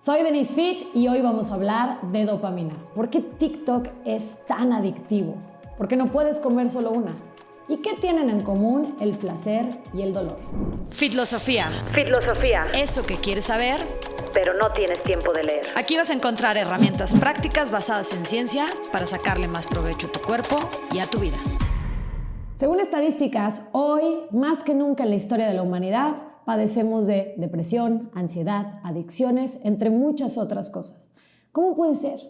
Soy Denise Fit y hoy vamos a hablar de dopamina. ¿Por qué TikTok es tan adictivo? ¿Por qué no puedes comer solo una? ¿Y qué tienen en común el placer y el dolor? Fitlosofía. Eso que quieres saber, pero no tienes tiempo de leer. Aquí vas a encontrar herramientas prácticas basadas en ciencia para sacarle más provecho a tu cuerpo y a tu vida. Según estadísticas, hoy, más que nunca en la historia de la humanidad, padecemos de depresión, ansiedad, adicciones, entre muchas otras cosas. ¿Cómo puede ser?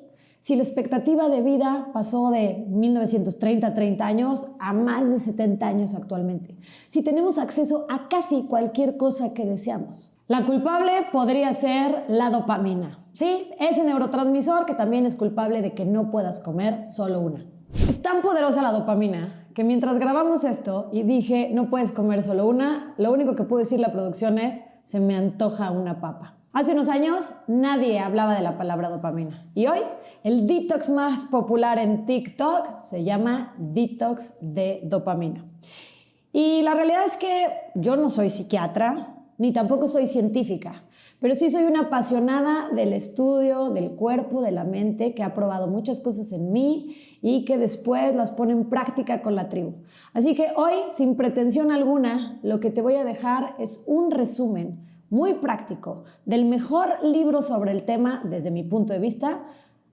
Si la expectativa de vida pasó de 1930 a 30 años a más de 70 años actualmente. Si tenemos acceso a casi cualquier cosa que deseamos. La culpable podría ser la dopamina. Sí, ese neurotransmisor que también es culpable de que no puedas comer solo una. Es tan poderosa la dopamina que mientras grabamos esto y dije no puedes comer solo una, lo único que pudo decir la producción es se me antoja una papa. Hace unos años nadie hablaba de la palabra dopamina y hoy el detox más popular en TikTok se llama detox de dopamina. Y la realidad es que yo no soy psiquiatra ni tampoco soy científica, pero sí soy una apasionada del estudio, del cuerpo, de la mente, que ha probado muchas cosas en mí y que después las pone en práctica con la tribu. Así que hoy, sin pretensión alguna, lo que te voy a dejar es un resumen muy práctico del mejor libro sobre el tema, desde mi punto de vista,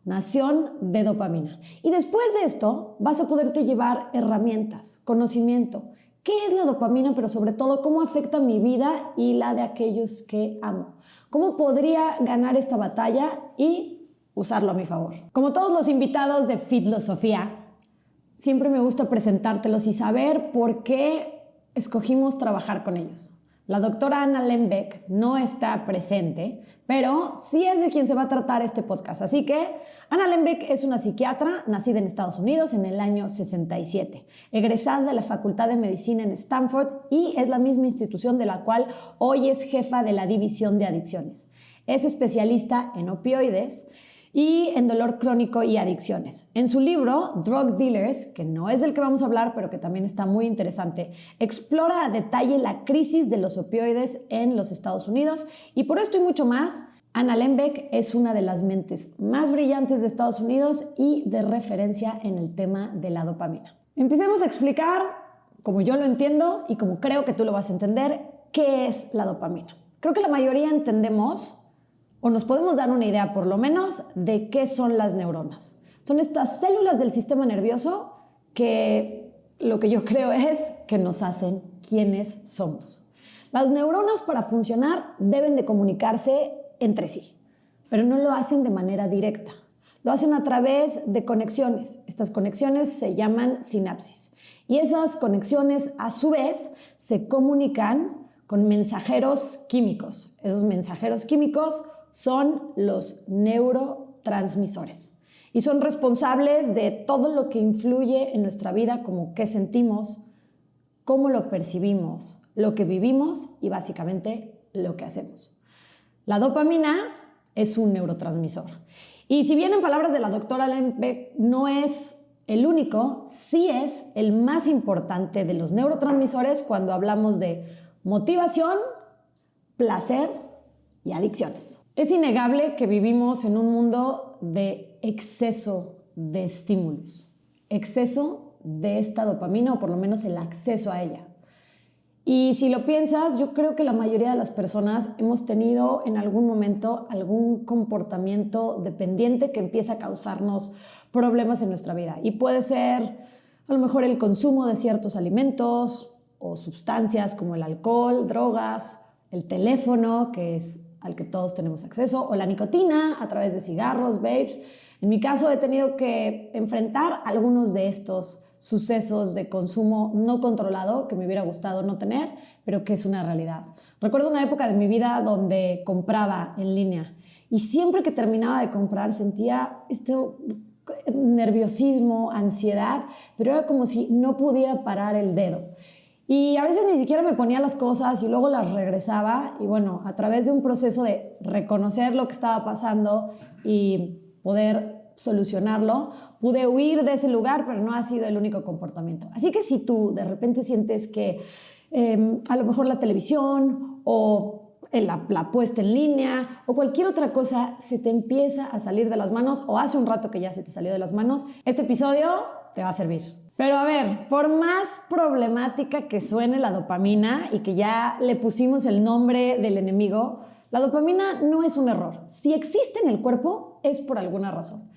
Nación de Dopamina. Y después de esto, vas a poderte llevar herramientas, conocimiento. ¿Qué es la dopamina? Pero sobre todo, ¿cómo afecta mi vida y la de aquellos que amo? ¿Cómo podría ganar esta batalla y usarlo a mi favor? Como todos los invitados de Fitlosofía, siempre me gusta presentártelos y saber por qué escogimos trabajar con ellos. La doctora Anna Lembek no está presente, pero sí es de quien se va a tratar este podcast. Así que Anna Lembek es una psiquiatra nacida en Estados Unidos en el año 67, egresada de la Facultad de Medicina en Stanford y es la misma institución de la cual hoy es jefa de la División de Adicciones. Es especialista en opioides y en dolor crónico y adicciones. En su libro, Drug Dealers, que no es del que vamos a hablar, pero que también está muy interesante, explora a detalle la crisis de los opioides en los Estados Unidos y por esto y mucho más, Anna Lembek es una de las mentes más brillantes de Estados Unidos y de referencia en el tema de la dopamina. Empecemos a explicar, como yo lo entiendo y como creo que tú lo vas a entender, qué es la dopamina. Creo que la mayoría entendemos o nos podemos dar una idea, por lo menos, de qué son las neuronas. Son estas células del sistema nervioso que lo que yo creo es que nos hacen quienes somos. Las neuronas para funcionar deben de comunicarse entre sí, pero no lo hacen de manera directa. Lo hacen a través de conexiones. Estas conexiones se llaman sinapsis. Y esas conexiones, a su vez, se comunican con mensajeros químicos. Esos mensajeros químicos son los neurotransmisores y son responsables de todo lo que influye en nuestra vida, como qué sentimos, cómo lo percibimos, lo que vivimos y básicamente lo que hacemos. La dopamina es un neurotransmisor y si bien en palabras de la doctora Lembek no es el único, sí es el más importante de los neurotransmisores cuando hablamos de motivación, placer y adicciones. Es innegable que vivimos en un mundo de exceso de estímulos, exceso de esta dopamina o por lo menos el acceso a ella. Y si lo piensas, yo creo que la mayoría de las personas hemos tenido en algún momento algún comportamiento dependiente que empieza a causarnos problemas en nuestra vida. Y puede ser a lo mejor el consumo de ciertos alimentos o sustancias como el alcohol, drogas, el teléfono, que es al que todos tenemos acceso, o la nicotina a través de cigarros, vapes. En mi caso he tenido que enfrentar algunos de estos sucesos de consumo no controlado que me hubiera gustado no tener, pero que es una realidad. Recuerdo una época de mi vida donde compraba en línea y siempre que terminaba de comprar sentía este nerviosismo, ansiedad, pero era como si no pudiera parar el dedo. Y a veces ni siquiera me ponía las cosas y luego las regresaba y bueno, a través de un proceso de reconocer lo que estaba pasando y poder solucionarlo, pude huir de ese lugar, pero no ha sido el único comportamiento. Así que si tú de repente sientes que a lo mejor la televisión o la apuesta en línea o cualquier otra cosa se te empieza a salir de las manos o hace un rato que ya se te salió de las manos, este episodio te va a servir. Pero a ver, por más problemática que suene la dopamina y que ya le pusimos el nombre del enemigo, la dopamina no es un error. Si existe en el cuerpo, es por alguna razón.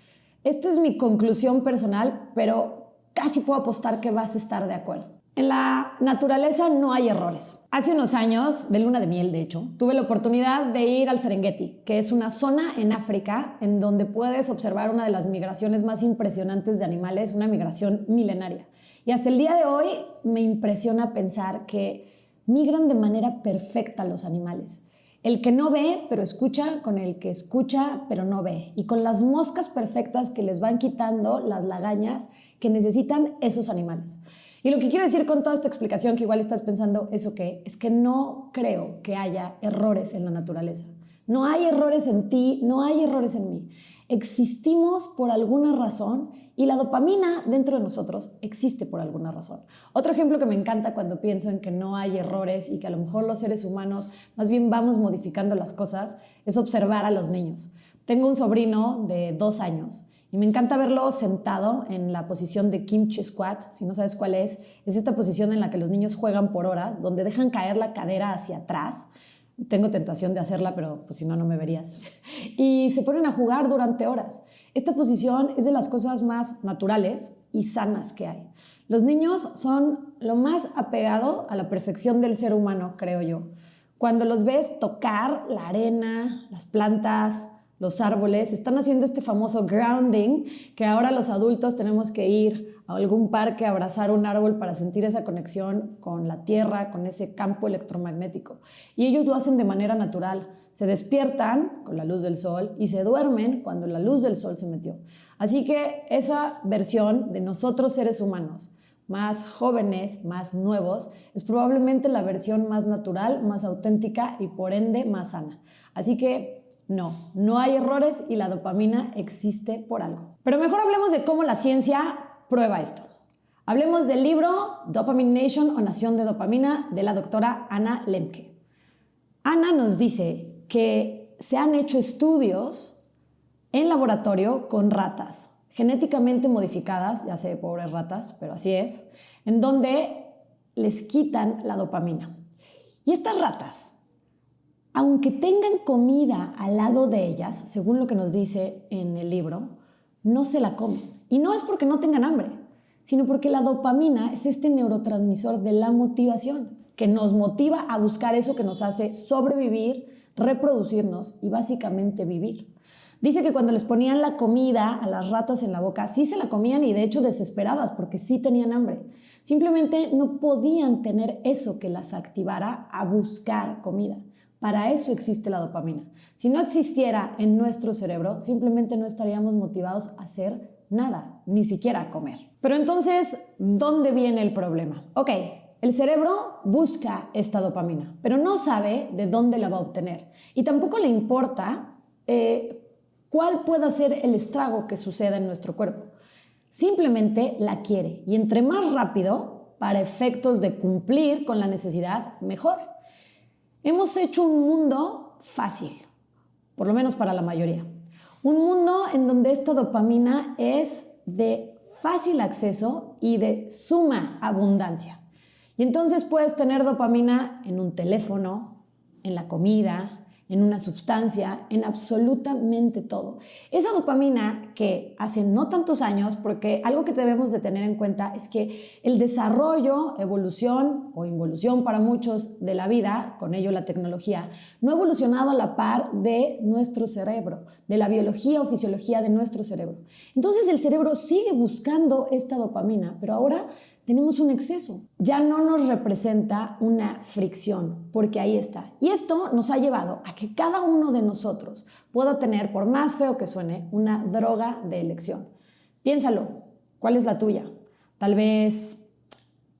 Esta es mi conclusión personal, pero casi puedo apostar que vas a estar de acuerdo. En la naturaleza no hay errores. Hace unos años, de luna de miel de hecho, tuve la oportunidad de ir al Serengeti, que es una zona en África en donde puedes observar una de las migraciones más impresionantes de animales, una migración milenaria. Y hasta el día de hoy me impresiona pensar que migran de manera perfecta los animales. El que no ve, pero escucha, con el que escucha, pero no ve. Y con las moscas perfectas que les van quitando las lagañas que necesitan esos animales. Y lo que quiero decir con toda esta explicación, que igual estás pensando, ¿eso qué? Es que no creo que haya errores en la naturaleza. No hay errores en ti, no hay errores en mí. Existimos por alguna razón y la dopamina dentro de nosotros existe por alguna razón. Otro ejemplo que me encanta cuando pienso en que no hay errores y que a lo mejor los seres humanos más bien vamos modificando las cosas es observar a los niños. Tengo un sobrino de 2 años. Y me encanta verlo sentado en la posición de Kimchi Squat. Si no sabes cuál es esta posición en la que los niños juegan por horas, donde dejan caer la cadera hacia atrás. Tengo tentación de hacerla, pero pues, si no, no me verías. Y se ponen a jugar durante horas. Esta posición es de las cosas más naturales y sanas que hay. Los niños son lo más apegado a la perfección del ser humano, creo yo. Cuando los ves tocar la arena, las plantas, los árboles, están haciendo este famoso grounding que ahora los adultos tenemos que ir a algún parque a abrazar un árbol para sentir esa conexión con la tierra, con ese campo electromagnético. Y ellos lo hacen de manera natural. Se despiertan con la luz del sol y se duermen cuando la luz del sol se metió. Así que esa versión de nosotros seres humanos, más jóvenes, más nuevos, es probablemente la versión más natural, más auténtica y por ende más sana. Así que no hay errores y la dopamina existe por algo. Pero mejor hablemos de cómo la ciencia prueba esto. Hablemos del libro Dopamine Nation o Nación de Dopamina de la doctora Anna Lembke. Anna nos dice que se han hecho estudios en laboratorio con ratas genéticamente modificadas, ya sé, pobres ratas, pero así es, en donde les quitan la dopamina. Y estas ratas, aunque tengan comida al lado de ellas, según lo que nos dice en el libro, no se la comen. Y no es porque no tengan hambre, sino porque la dopamina es este neurotransmisor de la motivación, que nos motiva a buscar eso que nos hace sobrevivir, reproducirnos y básicamente vivir. Dice que cuando les ponían la comida a las ratas en la boca, sí se la comían y de hecho desesperadas porque sí tenían hambre. Simplemente no podían tener eso que las activara a buscar comida. Para eso existe la dopamina. Si no existiera en nuestro cerebro, simplemente no estaríamos motivados a hacer nada, ni siquiera a comer. Pero entonces, ¿dónde viene el problema? Ok, el cerebro busca esta dopamina, pero no sabe de dónde la va a obtener. Y tampoco le importa cuál pueda ser el estrago que suceda en nuestro cuerpo. Simplemente la quiere. Y entre más rápido, para efectos de cumplir con la necesidad, mejor. Hemos hecho un mundo fácil, por lo menos para la mayoría. Un mundo en donde esta dopamina es de fácil acceso y de suma abundancia. Y entonces puedes tener dopamina en un teléfono, en la comida, en una sustancia, en absolutamente todo. Esa dopamina que hace no tantos años, porque algo que debemos de tener en cuenta es que el desarrollo, evolución o involución para muchos de la vida, con ello la tecnología, no ha evolucionado a la par de nuestro cerebro, de la biología o fisiología de nuestro cerebro. Entonces el cerebro sigue buscando esta dopamina, pero ahora tenemos un exceso. Ya no nos representa una fricción, porque ahí está. Y esto nos ha llevado a que cada uno de nosotros pueda tener, por más feo que suene, una droga de elección. Piénsalo, ¿cuál es la tuya? Tal vez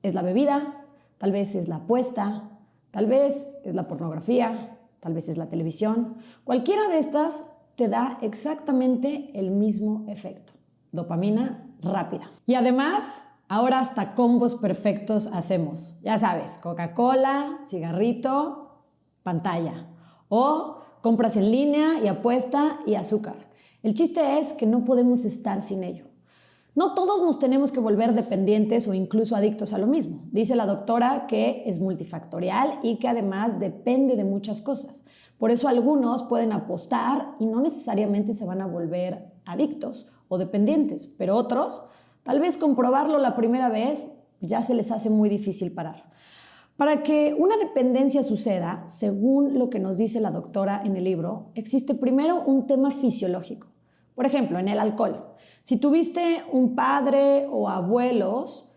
es la bebida, tal vez es la apuesta, tal vez es la pornografía, tal vez es la televisión. Cualquiera de estas te da exactamente el mismo efecto. Dopamina rápida. Y además, ahora hasta combos perfectos hacemos. Ya sabes, Coca-Cola, cigarrito, pantalla. O compras en línea y apuesta y azúcar. El chiste es que no podemos estar sin ello. No todos nos tenemos que volver dependientes o incluso adictos a lo mismo. Dice la doctora que es multifactorial y que además depende de muchas cosas. Por eso algunos pueden apostar y no necesariamente se van a volver adictos o dependientes, pero otros, tal vez comprobarlo la primera vez, ya se les hace muy difícil parar. Para que una dependencia suceda, según lo que nos dice la doctora en el libro, existe primero un tema fisiológico. Por ejemplo, en el alcohol. Si tuviste un padre o abuelos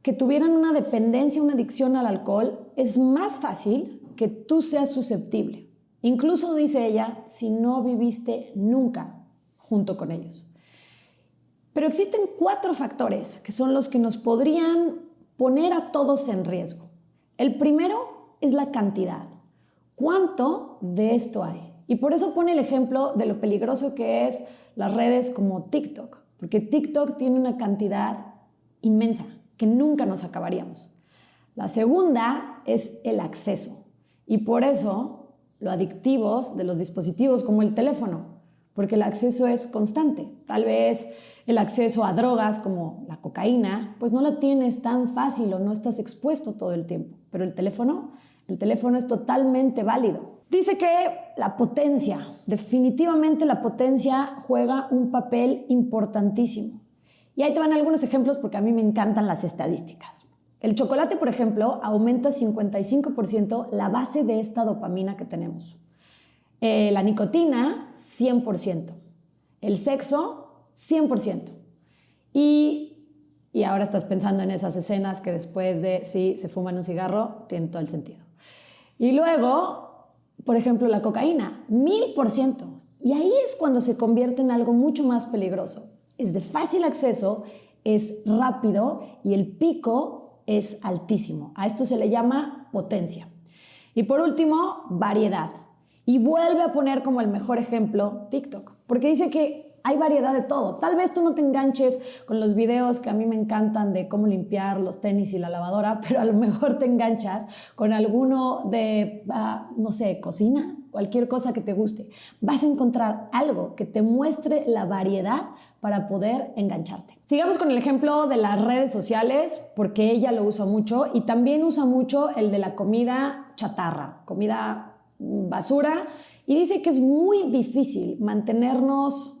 que tuvieran una dependencia, una adicción al alcohol, es más fácil que tú seas susceptible. Incluso, dice ella, si no viviste nunca junto con ellos. Pero existen 4 factores que son los que nos podrían poner a todos en riesgo. El primero es la cantidad. ¿Cuánto de esto hay? Y por eso pone el ejemplo de lo peligroso que es las redes como TikTok, porque TikTok tiene una cantidad inmensa que nunca nos acabaríamos. La segunda es el acceso, y por eso lo adictivos de los dispositivos como el teléfono, porque el acceso es constante. Tal vez el acceso a drogas como la cocaína, pues no la tienes tan fácil o no estás expuesto todo el tiempo, pero el teléfono es totalmente válido. Dice que la potencia, definitivamente la potencia juega un papel importantísimo. Y ahí te van algunos ejemplos porque a mí me encantan las estadísticas. El chocolate, por ejemplo, aumenta 55% la base de esta dopamina que tenemos. La nicotina, 100%. El sexo, 100%. Y ahora estás pensando en esas escenas que después de, sí, se fuman un cigarro, tienen todo el sentido. Y luego, por ejemplo, la cocaína, 1000%. Y ahí es cuando se convierte en algo mucho más peligroso. Es de fácil acceso, es rápido y el pico es altísimo. A esto se le llama potencia. Y por último, variedad. Y vuelve a poner como el mejor ejemplo TikTok, porque dice que hay variedad de todo. Tal vez tú no te enganches con los videos que a mí me encantan de cómo limpiar los tenis y la lavadora, pero a lo mejor te enganchas con alguno de, no sé, cocina, cualquier cosa que te guste. Vas a encontrar algo que te muestre la variedad para poder engancharte. Sigamos con el ejemplo de las redes sociales, porque ella lo usa mucho y también usa mucho el de la comida chatarra, comida basura, y dice que es muy difícil mantenernos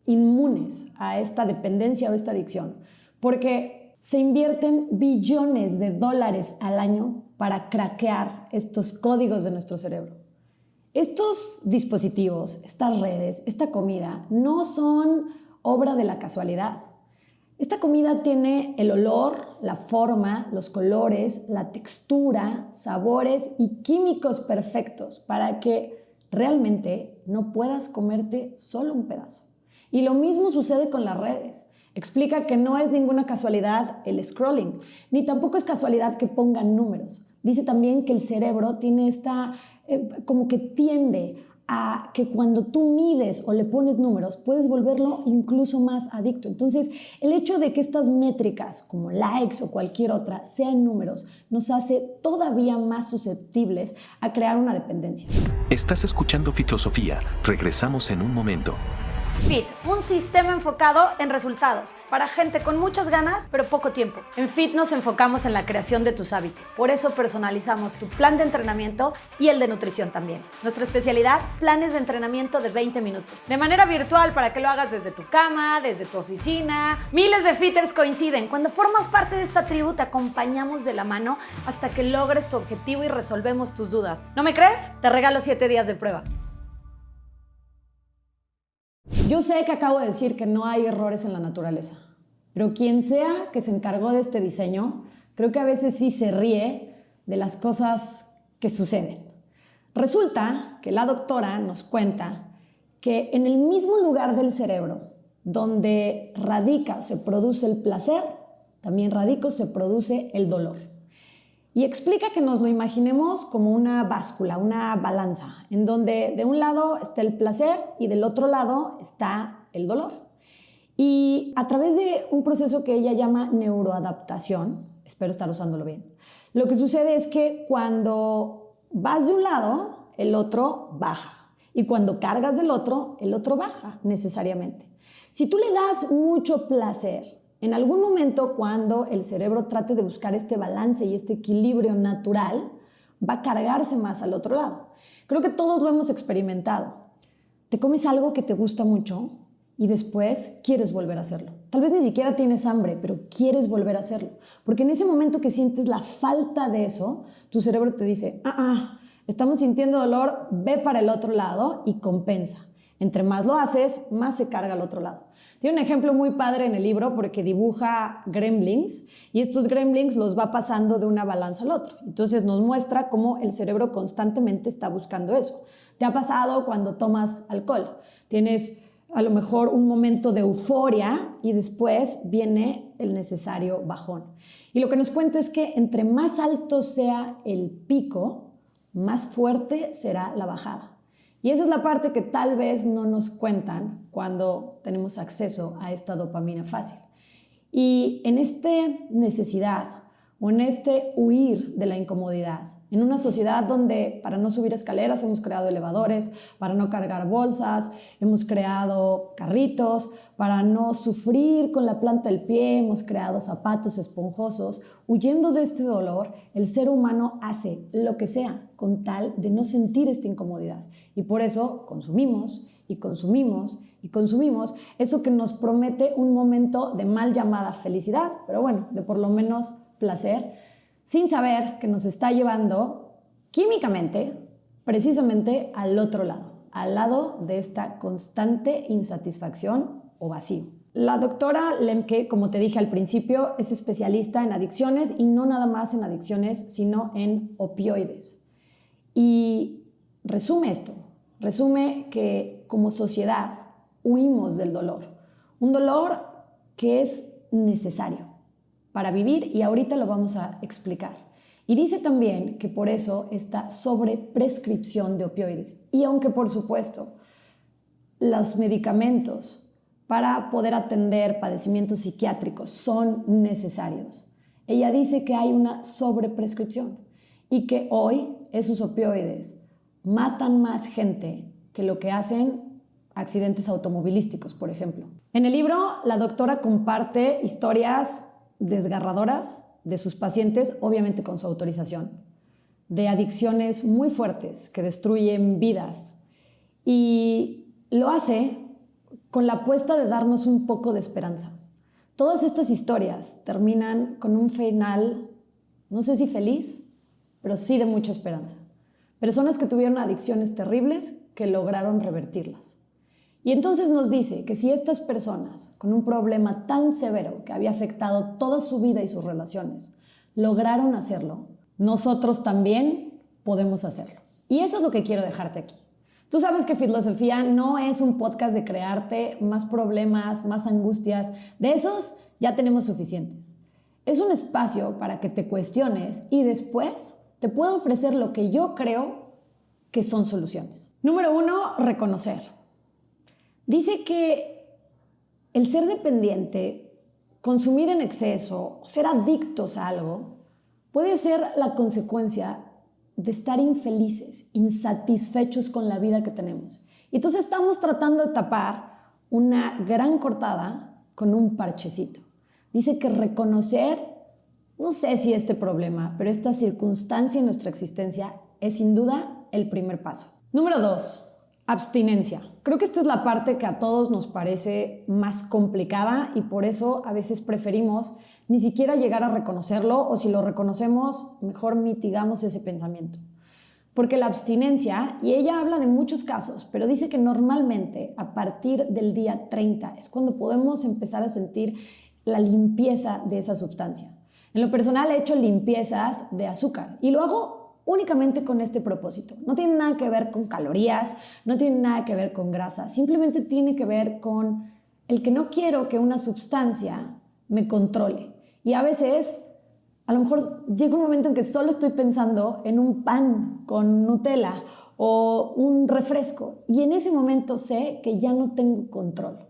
inmunes a esta dependencia o esta adicción, porque se invierten billones de dólares al año para craquear estos códigos de nuestro cerebro. Estos dispositivos, estas redes, esta comida no son obra de la casualidad. Esta comida tiene el olor, la forma, los colores, la textura, sabores y químicos perfectos para que realmente no puedas comerte solo un pedazo. Y lo mismo sucede con las redes. Explica que no es ninguna casualidad el scrolling, ni tampoco es casualidad que pongan números. Dice también que el cerebro tiene como que tiende a que cuando tú mides o le pones números, puedes volverlo incluso más adicto. Entonces, el hecho de que estas métricas, como likes o cualquier otra, sean números, nos hace todavía más susceptibles a crear una dependencia. Estás escuchando Fitrosofía. Regresamos en un momento. Fit, un sistema enfocado en resultados, para gente con muchas ganas, pero poco tiempo. En Fit nos enfocamos en la creación de tus hábitos. Por eso personalizamos tu plan de entrenamiento y el de nutrición también. Nuestra especialidad, planes de entrenamiento de 20 minutos. De manera virtual para que lo hagas desde tu cama, desde tu oficina. Miles de fitters coinciden. Cuando formas parte de esta tribu, te acompañamos de la mano hasta que logres tu objetivo y resolvemos tus dudas. ¿No me crees? Te regalo 7 días de prueba. Yo sé que acabo de decir que no hay errores en la naturaleza, pero quien sea que se encargó de este diseño, creo que a veces sí se ríe de las cosas que suceden. Resulta que la doctora nos cuenta que en el mismo lugar del cerebro donde radica o se produce el placer, también radica o se produce el dolor. Y explica que nos lo imaginemos como una báscula, una balanza, en donde de un lado está el placer y del otro lado está el dolor. Y a través de un proceso que ella llama neuroadaptación, espero estar usándolo bien, lo que sucede es que cuando vas de un lado, el otro baja. Y cuando cargas del otro, el otro baja necesariamente. Si tú le das mucho placer, en algún momento cuando el cerebro trate de buscar este balance y este equilibrio natural, va a cargarse más al otro lado. Creo que todos lo hemos experimentado. Te comes algo que te gusta mucho y después quieres volver a hacerlo. Tal vez ni siquiera tienes hambre, pero quieres volver a hacerlo. Porque en ese momento que sientes la falta de eso, tu cerebro te dice, estamos sintiendo dolor, ve para el otro lado y compensa. Entre más lo haces, más se carga al otro lado. Tiene un ejemplo muy padre en el libro porque dibuja gremlins y estos gremlins los va pasando de una balanza al otro. Entonces nos muestra cómo el cerebro constantemente está buscando eso. ¿Te ha pasado cuando tomas alcohol? Tienes a lo mejor un momento de euforia y después viene el necesario bajón. Y lo que nos cuenta es que entre más alto sea el pico, más fuerte será la bajada. Y esa es la parte que tal vez no nos cuentan cuando tenemos acceso a esta dopamina fácil. Y en esta necesidad o en este huir de la incomodidad, en una sociedad donde para no subir escaleras hemos creado elevadores, para no cargar bolsas, hemos creado carritos, para no sufrir con la planta del pie, hemos creado zapatos esponjosos. Huyendo de este dolor, el ser humano hace lo que sea con tal de no sentir esta incomodidad. Y por eso consumimos y consumimos y consumimos eso que nos promete un momento de mal llamada felicidad, pero bueno, de por lo menos placer, sin saber que nos está llevando químicamente precisamente al otro lado, al lado de esta constante insatisfacción o vacío. La doctora Lemke, como te dije al principio, es especialista en adicciones y no nada más en adicciones, sino en opioides. Y resume esto, resume que como sociedad huimos del dolor, un dolor que es necesario para vivir y ahorita lo vamos a explicar. Y dice también que por eso esta sobreprescripción de opioides. Y aunque por supuesto los medicamentos para poder atender padecimientos psiquiátricos son necesarios, ella dice que hay una sobreprescripción y que hoy esos opioides matan más gente que lo que hacen accidentes automovilísticos, por ejemplo. En el libro, la doctora comparte historias desgarradoras de sus pacientes, obviamente con su autorización, de adicciones muy fuertes que destruyen vidas. Y lo hace con la apuesta de darnos un poco de esperanza. Todas estas historias terminan con un final, no sé si feliz, pero sí de mucha esperanza. Personas que tuvieron adicciones terribles que lograron revertirlas. Y entonces nos dice que si estas personas con un problema tan severo que había afectado toda su vida y sus relaciones lograron hacerlo, nosotros también podemos hacerlo. Y eso es lo que quiero dejarte aquí. Tú sabes que Filosofía no es un podcast de crearte más problemas, más angustias. De esos ya tenemos suficientes. Es un espacio para que te cuestiones y después te puedo ofrecer lo que yo creo que son soluciones. Número 1, reconocer. Dice que el ser dependiente, consumir en exceso, ser adictos a algo, puede ser la consecuencia de estar infelices, insatisfechos con la vida que tenemos. Y entonces estamos tratando de tapar una gran cortada con un parchecito. Dice que reconocer, no sé si este problema, pero esta circunstancia en nuestra existencia es sin duda el primer paso. Número 2. Abstinencia. Creo que esta es la parte que a todos nos parece más complicada y por eso a veces preferimos ni siquiera llegar a reconocerlo o si lo reconocemos, mejor mitigamos ese pensamiento. Porque la abstinencia, y ella habla de muchos casos, pero dice que normalmente a partir del día 30 es cuando podemos empezar a sentir la limpieza de esa sustancia. En lo personal he hecho limpiezas de azúcar y lo hago únicamente con este propósito. No tiene nada que ver con calorías, no tiene nada que ver con grasa, simplemente tiene que ver con el que no quiero que una sustancia me controle. Y a veces, a lo mejor llega un momento en que solo estoy pensando en un pan con Nutella o un refresco y en ese momento sé que ya no tengo control.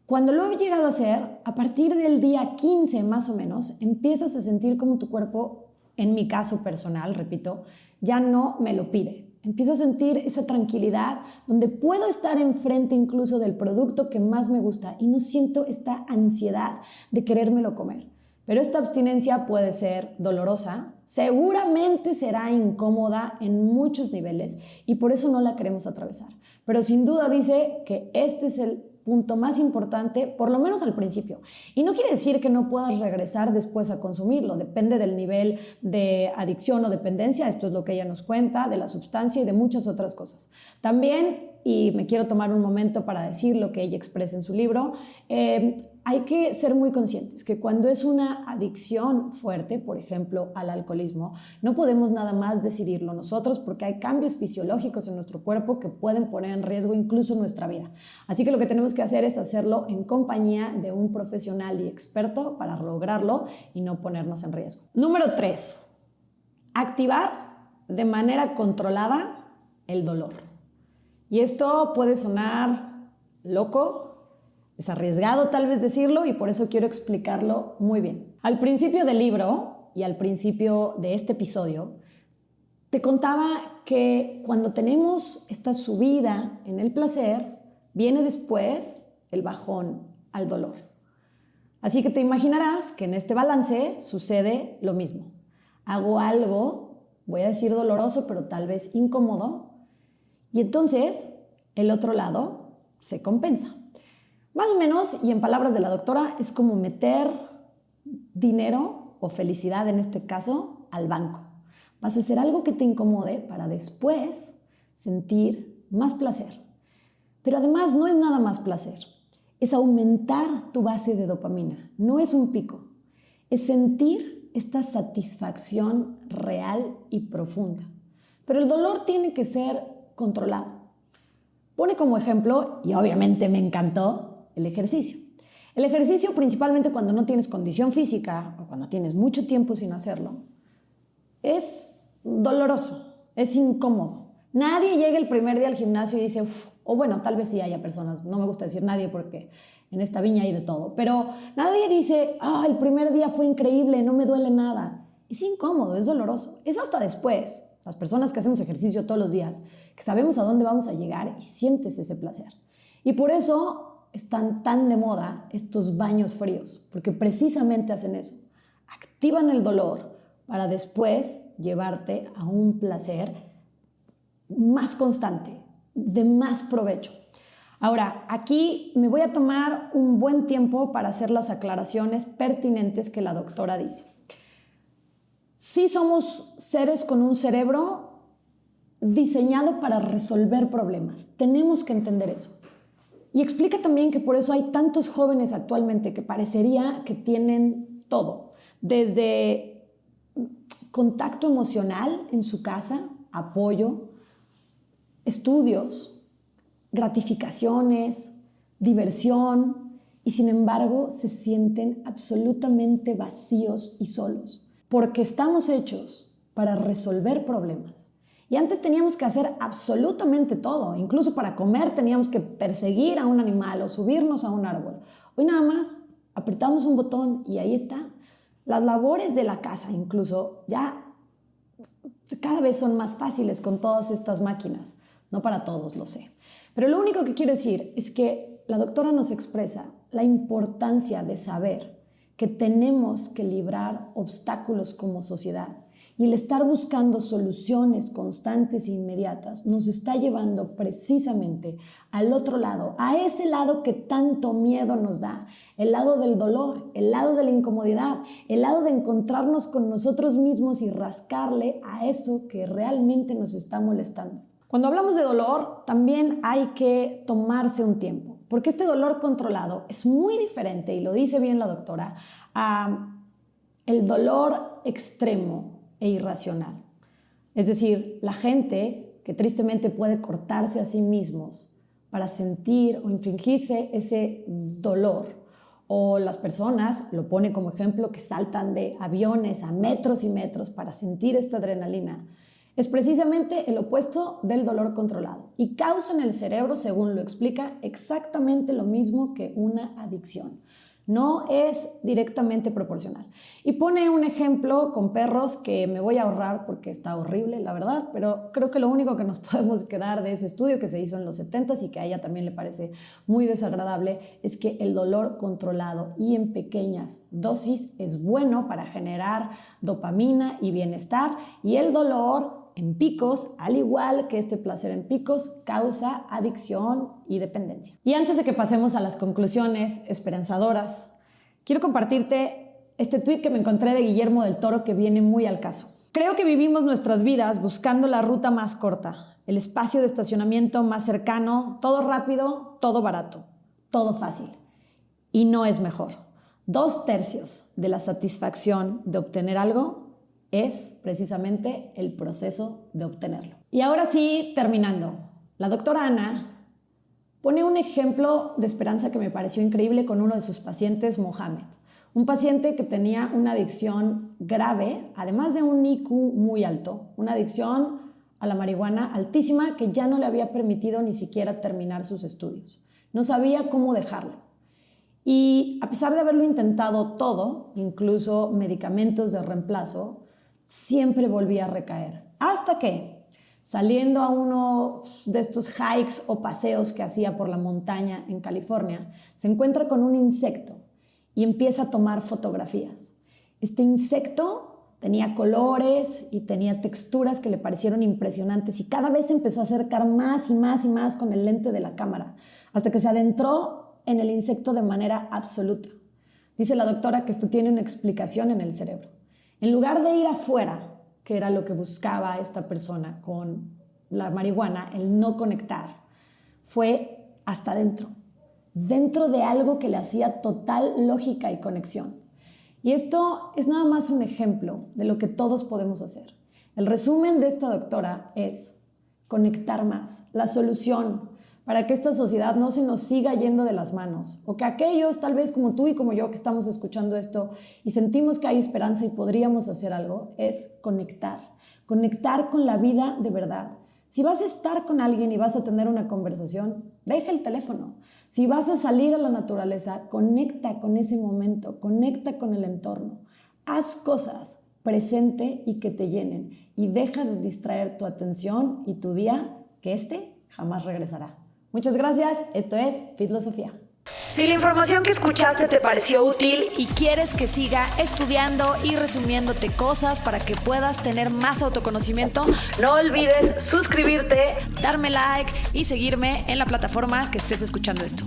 Cuando lo he llegado a hacer, a partir del día 15 más o menos, empiezas a sentir como tu cuerpo, en mi caso personal, repito, ya no me lo pide. empiezo a sentir esa tranquilidad donde puedo estar enfrente incluso del producto que más me gusta y no siento esta ansiedad de querérmelo comer. Pero esta abstinencia puede ser dolorosa, seguramente será incómoda en muchos niveles y por eso no la queremos atravesar. Pero sin duda dice que este es el punto más importante, por lo menos al principio. Y no quiere decir que no puedas regresar después a consumirlo, depende del nivel de adicción o dependencia, esto es lo que ella nos cuenta, de la sustancia y de muchas otras cosas. También, y me quiero tomar un momento para decir lo que ella expresa en su libro, hay que ser muy conscientes que cuando es una adicción fuerte, por ejemplo, al alcoholismo, no podemos nada más decidirlo nosotros porque hay cambios fisiológicos en nuestro cuerpo que pueden poner en riesgo incluso nuestra vida. Así que lo que tenemos que hacer es hacerlo en compañía de un profesional y experto para lograrlo y no ponernos en riesgo. Número 3. Activar de manera controlada el dolor. Y esto puede sonar loco, es arriesgado tal vez decirlo y por eso quiero explicarlo muy bien. Al principio del libro y al principio de este episodio, te contaba que cuando tenemos esta subida en el placer, viene después el bajón al dolor. Así que te imaginarás que en este balance sucede lo mismo. Hago algo, voy a decir doloroso, pero tal vez incómodo, y entonces el otro lado se compensa. Más o menos, y en palabras de la doctora, es como meter dinero o felicidad en este caso al banco. Vas a hacer algo que te incomode para después sentir más placer. Pero además no es nada más placer, es aumentar tu base de dopamina, no es un pico, es sentir esta satisfacción real y profunda. Pero el dolor tiene que ser controlado. Pone como ejemplo, y obviamente me encantó, el ejercicio. El ejercicio principalmente cuando no tienes condición física o cuando tienes mucho tiempo sin hacerlo, es doloroso, es incómodo. Nadie llega el primer día al gimnasio y dice, o bueno, tal vez sí haya personas, no me gusta decir nadie porque en esta viña hay de todo, pero nadie dice, el primer día fue increíble, no me duele nada. Es incómodo, es doloroso. Es hasta después, las personas que hacemos ejercicio todos los días, que sabemos a dónde vamos a llegar y sientes ese placer. Y por eso están tan de moda estos baños fríos, porque precisamente hacen eso. Activan el dolor para después llevarte a un placer más constante, de más provecho. Ahora, aquí me voy a tomar un buen tiempo para hacer las aclaraciones pertinentes que la doctora dice. Sí somos seres con un cerebro diseñado para resolver problemas. Tenemos que entender eso. Y explica también que por eso hay tantos jóvenes actualmente que parecería que tienen todo, desde contacto emocional en su casa, apoyo, estudios, gratificaciones, diversión, y sin embargo se sienten absolutamente vacíos y solos, porque estamos hechos para resolver problemas. Y antes teníamos que hacer absolutamente todo, incluso para comer teníamos que perseguir a un animal o subirnos a un árbol. Hoy nada más apretamos un botón y ahí está. Las labores de la casa incluso ya cada vez son más fáciles con todas estas máquinas. No para todos, lo sé. Pero lo único que quiero decir es que la doctora nos expresa la importancia de saber que tenemos que librar obstáculos como sociedad. Y el estar buscando soluciones constantes e inmediatas nos está llevando precisamente al otro lado, a ese lado que tanto miedo nos da, el lado del dolor, el lado de la incomodidad, el lado de encontrarnos con nosotros mismos y rascarle a eso que realmente nos está molestando. Cuando hablamos de dolor, también hay que tomarse un tiempo, porque este dolor controlado es muy diferente, y lo dice bien la doctora, a el dolor extremo e irracional. Es decir, la gente que tristemente puede cortarse a sí mismos para sentir o infligirse ese dolor, o las personas, lo pone como ejemplo, que saltan de aviones a metros y metros para sentir esta adrenalina, es precisamente el opuesto del dolor controlado y causa en el cerebro, según lo explica, exactamente lo mismo que una adicción. No es directamente proporcional. Y pone un ejemplo con perros que me voy a ahorrar porque está horrible, la verdad, pero creo que lo único que nos podemos quedar de ese estudio que se hizo en los 70s y que a ella también le parece muy desagradable es que el dolor controlado y en pequeñas dosis es bueno para generar dopamina y bienestar, y el dolor en picos, al igual que este placer en picos, causa adicción y dependencia. Y antes de que pasemos a las conclusiones esperanzadoras, quiero compartirte este tuit que me encontré de Guillermo del Toro que viene muy al caso. Creo que vivimos nuestras vidas buscando la ruta más corta, el espacio de estacionamiento más cercano, todo rápido, todo barato, todo fácil. Y no es mejor. 2/3 de la satisfacción de obtener algo es precisamente el proceso de obtenerlo. Y ahora sí, terminando, la doctora Ana pone un ejemplo de esperanza que me pareció increíble con uno de sus pacientes, Mohamed, un paciente que tenía una adicción grave, además de un IQ muy alto, una adicción a la marihuana altísima que ya no le había permitido ni siquiera terminar sus estudios. No sabía cómo dejarlo. Y a pesar de haberlo intentado todo, incluso medicamentos de reemplazo, siempre volvía a recaer. Hasta que, saliendo a uno de estos hikes o paseos que hacía por la montaña en California, se encuentra con un insecto y empieza a tomar fotografías. Este insecto tenía colores y tenía texturas que le parecieron impresionantes y cada vez se empezó a acercar más y más y más con el lente de la cámara, hasta que se adentró en el insecto de manera absoluta. Dice la doctora que esto tiene una explicación en el cerebro. En lugar de ir afuera, que era lo que buscaba esta persona con la marihuana, el no conectar, fue hasta adentro, dentro de algo que le hacía total lógica y conexión. Y esto es nada más un ejemplo de lo que todos podemos hacer. El resumen de esta doctora es conectar más, la solución para que esta sociedad no se nos siga yendo de las manos, o que aquellos, tal vez como tú y como yo, que estamos escuchando esto y sentimos que hay esperanza y podríamos hacer algo, es conectar con la vida de verdad. Si vas a estar con alguien y vas a tener una conversación, deja el teléfono. Si vas a salir a la naturaleza, conecta con ese momento, conecta con el entorno. Haz cosas presente y que te llenen, y deja de distraer tu atención y tu día, que jamás regresará. Muchas gracias, esto es Fitlosofía. Si la información que escuchaste te pareció útil y quieres que siga estudiando y resumiéndote cosas para que puedas tener más autoconocimiento, no olvides suscribirte, darme like y seguirme en la plataforma que estés escuchando esto.